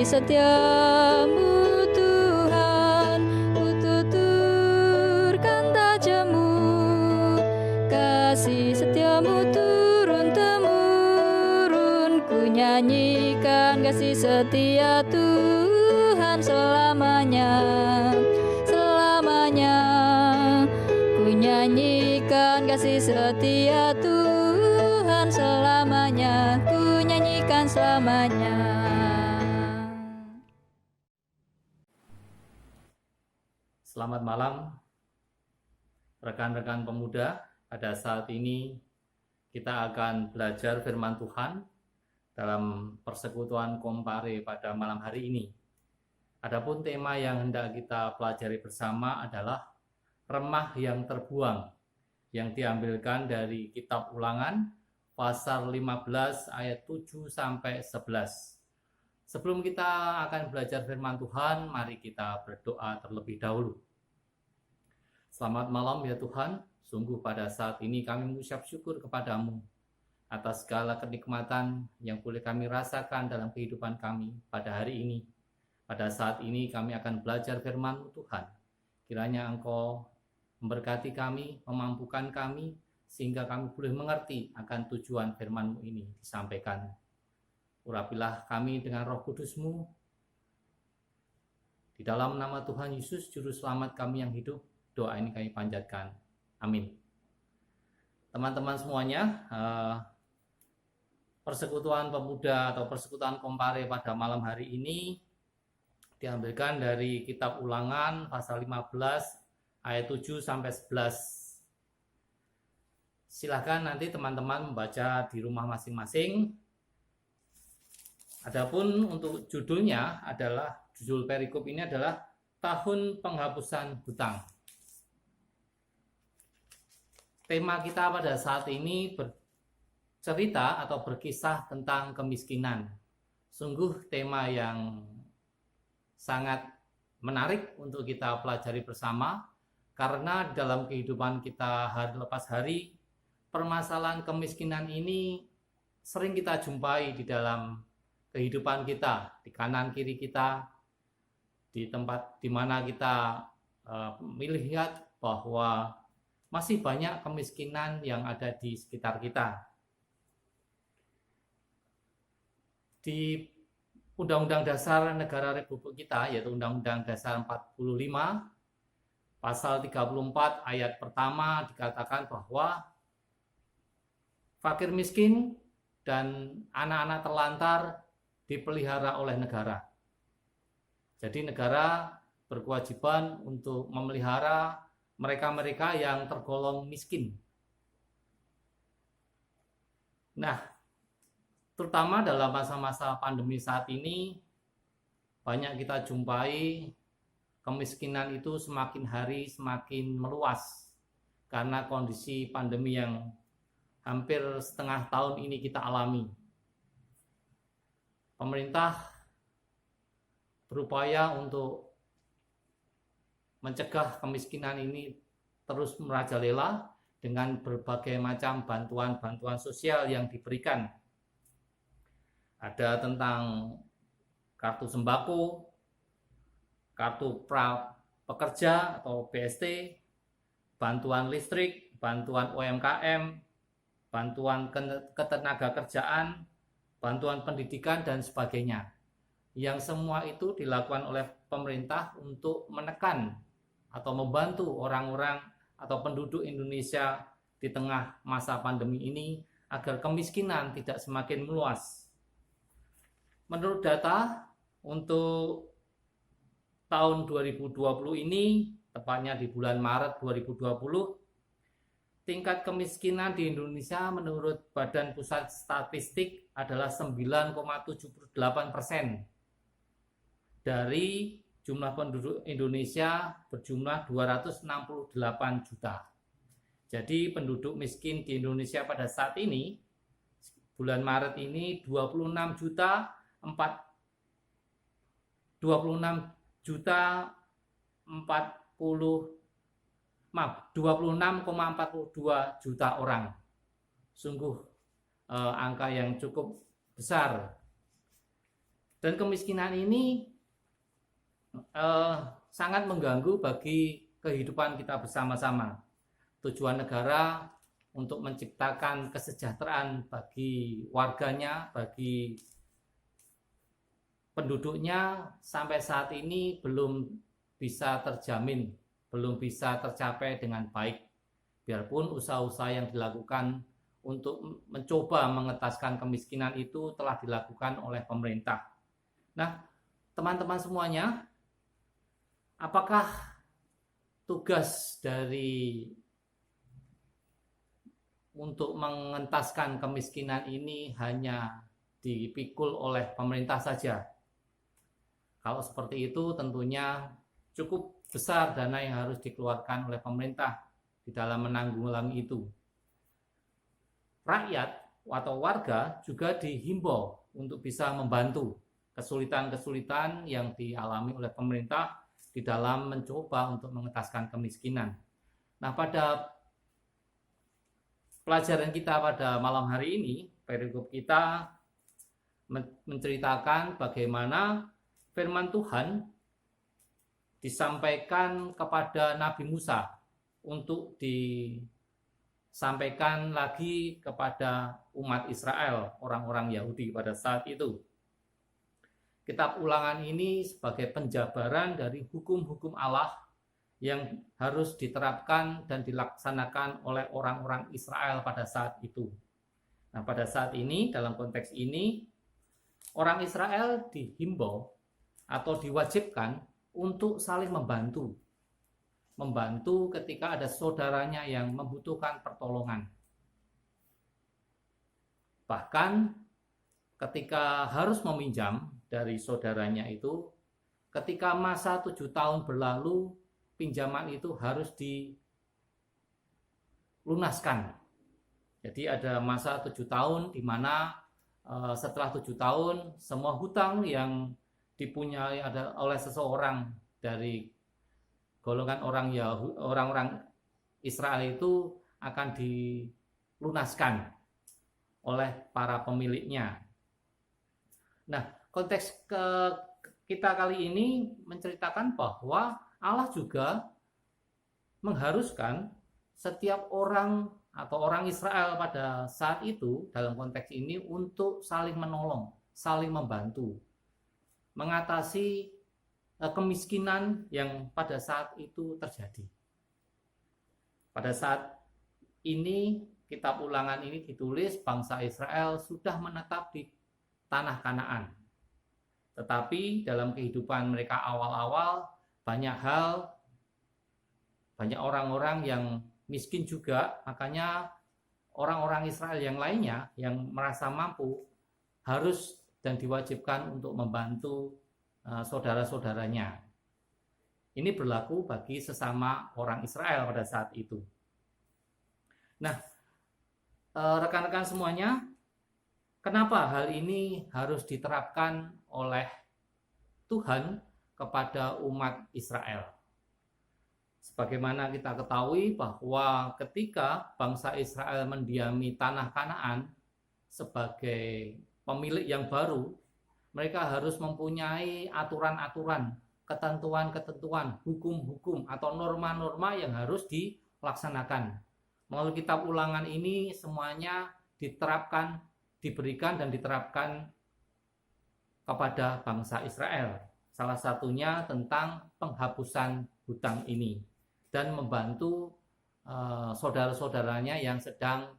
setiamu Tuhan, ku tuturkan tajamu. Kasih setiamu turun-temurun, ku nyanyikan kasih setia Tuhan selamanya. Selamanya ku nyanyikan kasih setia Tuhan selamanya. Ku nyanyikan selamanya. Selamat malam rekan-rekan pemuda. Pada saat ini kita akan belajar firman Tuhan dalam persekutuan Kompare pada malam hari ini. Adapun tema yang hendak kita pelajari bersama adalah remah yang terbuang, yang diambilkan dari kitab Ulangan pasal 15 ayat 7 sampai 11. Sebelum kita akan belajar firman Tuhan, mari kita berdoa terlebih dahulu. Selamat malam ya Tuhan, sungguh pada saat ini kami mengucap syukur kepadamu atas segala kenikmatan yang boleh kami rasakan dalam kehidupan kami pada hari ini. Pada saat ini kami akan belajar firman Tuhan. Kiranya Engkau memberkati kami, memampukan kami, sehingga kami boleh mengerti akan tujuan firman-Mu ini disampaikan. Urapilah kami dengan Roh Kudus-Mu. Di dalam nama Tuhan Yesus, Juru Selamat kami yang hidup, doa ini kami panjatkan. Amin. Teman-teman semuanya, persekutuan pemuda atau persekutuan Kompare pada malam hari ini diambilkan dari kitab Ulangan pasal 15 ayat 7 sampai 11. Silahkan nanti teman-teman membaca di rumah masing-masing. Adapun untuk judulnya adalah, judul perikop ini adalah Tahun Penghapusan Hutang. Tema kita pada saat ini bercerita atau berkisah tentang kemiskinan. Sungguh tema yang sangat menarik untuk kita pelajari bersama, karena dalam kehidupan kita hari lepas hari, permasalahan kemiskinan ini sering kita jumpai di dalam kehidupan kita, di kanan kiri kita, di tempat di mana kita melihat bahwa masih banyak kemiskinan yang ada di sekitar kita. Di Undang-Undang Dasar Negara Republik kita, yaitu Undang-Undang Dasar 45, pasal 34 ayat pertama dikatakan bahwa fakir miskin dan anak-anak terlantar dipelihara oleh negara. Jadi negara berkewajiban untuk memelihara mereka-mereka yang tergolong miskin. Nah, terutama dalam masa-masa pandemi saat ini, banyak kita jumpai kemiskinan itu semakin hari semakin meluas karena kondisi pandemi yang hampir setengah tahun ini kita alami. Pemerintah berupaya untuk mencegah kemiskinan ini terus merajalela dengan berbagai macam bantuan-bantuan sosial yang diberikan. Ada tentang kartu sembako, kartu prapekerja atau BST, bantuan listrik, bantuan UMKM, bantuan ketenaga kerjaan, bantuan pendidikan, dan sebagainya. Yang semua itu dilakukan oleh pemerintah untuk menekan atau membantu orang-orang atau penduduk Indonesia di tengah masa pandemi ini agar kemiskinan tidak semakin meluas. Menurut data untuk tahun 2020 ini, tepatnya di bulan Maret 2020, tingkat kemiskinan di Indonesia menurut Badan Pusat Statistik adalah 9,78% dari jumlah penduduk Indonesia berjumlah 268 juta. Jadi penduduk miskin di Indonesia pada saat ini, bulan Maret ini 26,42 juta orang. Sungguh angka yang cukup besar. Dan kemiskinan ini sangat mengganggu bagi kehidupan kita bersama-sama. Tujuan negara untuk menciptakan kesejahteraan bagi warganya, bagi penduduknya sampai saat ini belum bisa terjamin, belum bisa tercapai dengan baik. Biarpun usaha-usaha yang dilakukan untuk mencoba mengentaskan kemiskinan itu telah dilakukan oleh pemerintah. Nah, teman-teman semuanya, apakah tugas dari untuk mengentaskan kemiskinan ini hanya dipikul oleh pemerintah saja? Kalau seperti itu tentunya cukup besar dana yang harus dikeluarkan oleh pemerintah di dalam menanggulangi itu. Rakyat atau warga juga dihimbau untuk bisa membantu kesulitan-kesulitan yang dialami oleh pemerintah di dalam mencoba untuk mengentaskan kemiskinan. Nah, pada pelajaran kita pada malam hari ini, perikop kita menceritakan bagaimana firman Tuhan disampaikan kepada Nabi Musa untuk disampaikan lagi kepada umat Israel, orang-orang Yahudi pada saat itu. Kitab Ulangan ini sebagai penjabaran dari hukum-hukum Allah yang harus diterapkan dan dilaksanakan oleh orang-orang Israel pada saat itu. Nah, pada saat ini, dalam konteks ini, orang Israel dihimbau atau diwajibkan untuk saling membantu ketika ada saudaranya yang membutuhkan pertolongan. Bahkan ketika harus meminjam dari saudaranya itu, ketika masa 7 tahun berlalu, pinjaman itu harus dilunaskan. Jadi ada masa 7 tahun di mana setelah 7 tahun semua hutang yang dipunyai oleh seseorang dari golongan orang-orang Israel itu akan dilunaskan oleh para pemiliknya. Nah, konteks kita kali ini menceritakan bahwa Allah juga mengharuskan setiap orang atau orang Israel pada saat itu dalam konteks ini untuk saling menolong, saling membantu, mengatasi kemiskinan yang pada saat itu terjadi. Pada saat ini, kitab Ulangan ini ditulis, bangsa Israel sudah menetap di tanah Kanaan. Tetapi dalam kehidupan mereka awal-awal, banyak orang-orang yang miskin juga, makanya orang-orang Israel yang lainnya yang merasa mampu harus dan diwajibkan untuk membantu saudara-saudaranya. Ini berlaku bagi sesama orang Israel pada saat itu. Nah, rekan-rekan semuanya, kenapa hal ini harus diterapkan oleh Tuhan kepada umat Israel? Sebagaimana kita ketahui bahwa ketika bangsa Israel mendiami tanah Kanaan sebagai pemilik yang baru, mereka harus mempunyai aturan-aturan, ketentuan-ketentuan, hukum-hukum atau norma-norma yang harus dilaksanakan. Melalui kitab Ulangan ini semuanya diterapkan, diberikan dan diterapkan kepada bangsa Israel. Salah satunya tentang penghapusan hutang ini dan membantu saudara-saudaranya yang sedang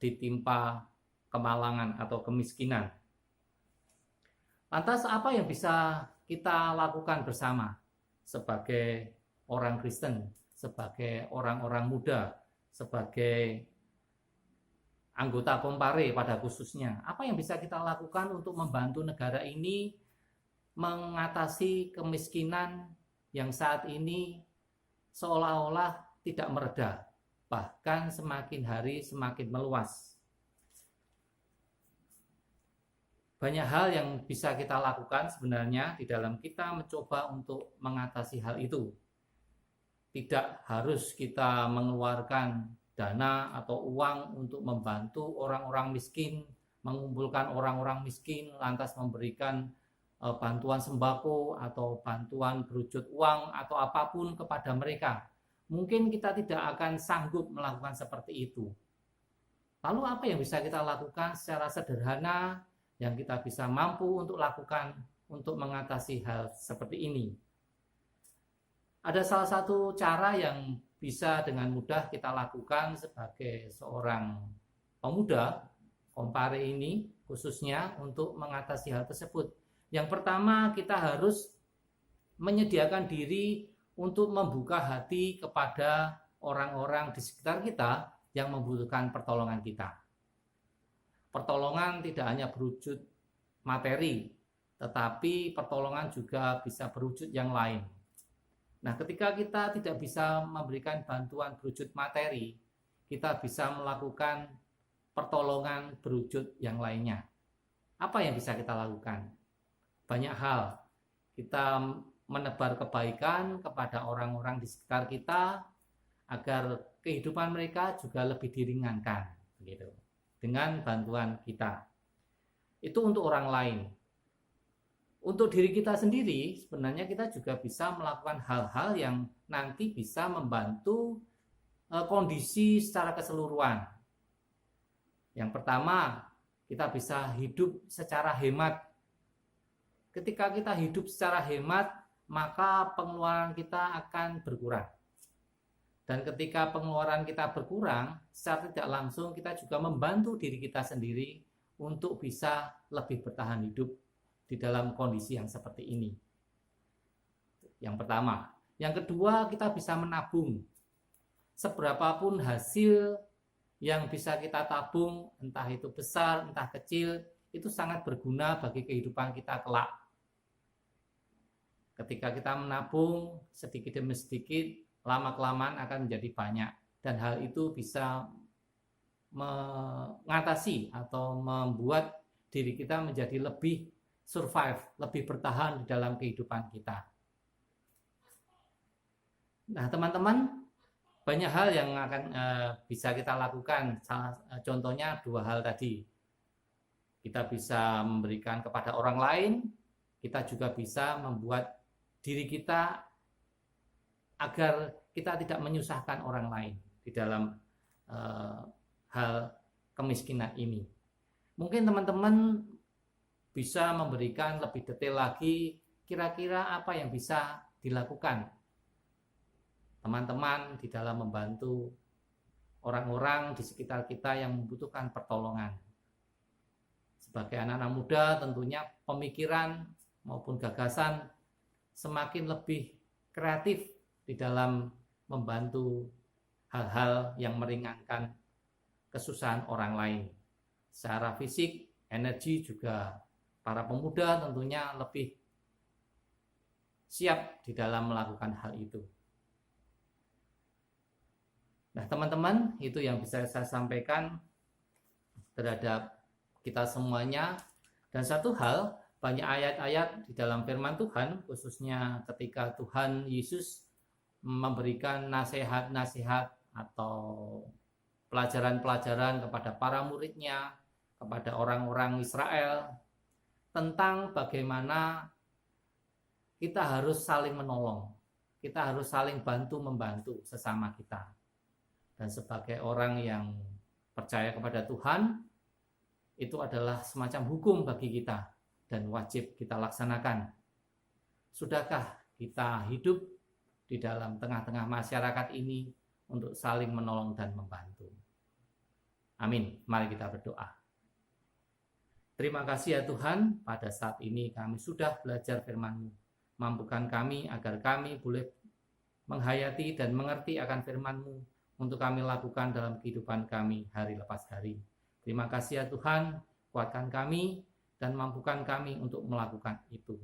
ditimpa kemalangan atau kemiskinan. Lantas apa yang bisa kita lakukan bersama sebagai orang Kristen, sebagai orang-orang muda, sebagai anggota Kompare pada khususnya? Apa yang bisa kita lakukan untuk membantu negara ini mengatasi kemiskinan yang saat ini seolah-olah tidak mereda, bahkan semakin hari semakin meluas? Banyak hal yang bisa kita lakukan sebenarnya di dalam kita mencoba untuk mengatasi hal itu. Tidak harus kita mengeluarkan dana atau uang untuk membantu orang-orang miskin, mengumpulkan orang-orang miskin, lantas memberikan bantuan sembako atau bantuan berwujud uang atau apapun kepada mereka. Mungkin kita tidak akan sanggup melakukan seperti itu. Lalu apa yang bisa kita lakukan secara sederhana yang kita bisa mampu untuk lakukan untuk mengatasi hal seperti ini? Ada salah satu cara yang bisa dengan mudah kita lakukan sebagai seorang pemuda Kompare ini, khususnya untuk mengatasi hal tersebut. Yang pertama, kita harus menyediakan diri untuk membuka hati kepada orang-orang di sekitar kita yang membutuhkan pertolongan kita. Pertolongan tidak hanya berwujud materi, tetapi pertolongan juga bisa berwujud yang lain. Nah, ketika kita tidak bisa memberikan bantuan berwujud materi, kita bisa melakukan pertolongan berwujud yang lainnya. Apa yang bisa kita lakukan? Banyak hal. Kita menebar kebaikan kepada orang-orang di sekitar kita agar kehidupan mereka juga lebih diringankan, gitu, dengan bantuan kita. Itu untuk orang lain. Untuk diri kita sendiri, sebenarnya kita juga bisa melakukan hal-hal yang nanti bisa membantu kondisi secara keseluruhan. Yang pertama, kita bisa hidup secara hemat. Ketika kita hidup secara hemat, maka pengeluaran kita akan berkurang. Dan ketika pengeluaran kita berkurang, secara tidak langsung kita juga membantu diri kita sendiri untuk bisa lebih bertahan hidup di dalam kondisi yang seperti ini. Yang pertama. Yang kedua, kita bisa menabung. Seberapapun hasil yang bisa kita tabung, entah itu besar, entah kecil, itu sangat berguna bagi kehidupan kita kelak. Ketika kita menabung sedikit demi sedikit, lama-kelamaan akan menjadi banyak. Dan hal itu bisa mengatasi atau membuat diri kita menjadi lebih survive, lebih bertahan di dalam kehidupan kita. Nah, teman-teman, banyak hal yang akan bisa kita lakukan. Contohnya 2 hal tadi. Kita bisa memberikan kepada orang lain, kita juga bisa membuat diri kita agar kita tidak menyusahkan orang lain di dalam hal kemiskinan ini. Mungkin teman-teman bisa memberikan lebih detail lagi kira-kira apa yang bisa dilakukan teman-teman di dalam membantu orang-orang di sekitar kita yang membutuhkan pertolongan. Sebagai anak-anak muda, tentunya pemikiran maupun gagasan semakin lebih kreatif di dalam membantu hal-hal yang meringankan kesusahan orang lain. Secara fisik, energi juga para pemuda tentunya lebih siap di dalam melakukan hal itu. Nah, teman-teman, itu yang bisa saya sampaikan terhadap kita semuanya. Dan satu hal, banyak ayat-ayat di dalam firman Tuhan, khususnya ketika Tuhan Yesus memberikan nasihat-nasihat atau pelajaran-pelajaran kepada para muridnya, kepada orang-orang Israel, tentang bagaimana kita harus saling menolong, kita harus saling bantu-membantu sesama kita. Dan sebagai orang yang percaya kepada Tuhan, itu adalah semacam hukum bagi kita dan wajib kita laksanakan. Sudahkah kita hidup di dalam tengah-tengah masyarakat ini untuk saling menolong dan membantu? Amin. Mari kita berdoa. Terima kasih ya Tuhan, pada saat ini kami sudah belajar firman-Mu. Mampukan kami agar kami boleh menghayati dan mengerti akan firman-Mu untuk kami lakukan dalam kehidupan kami hari lepas hari. Terima kasih ya Tuhan, kuatkan kami dan mampukan kami untuk melakukan itu.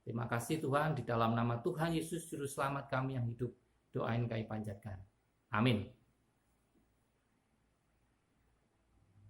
Terima kasih Tuhan, di dalam nama Tuhan Yesus Juru Selamat kami yang hidup, doain kami panjatkan. Amin.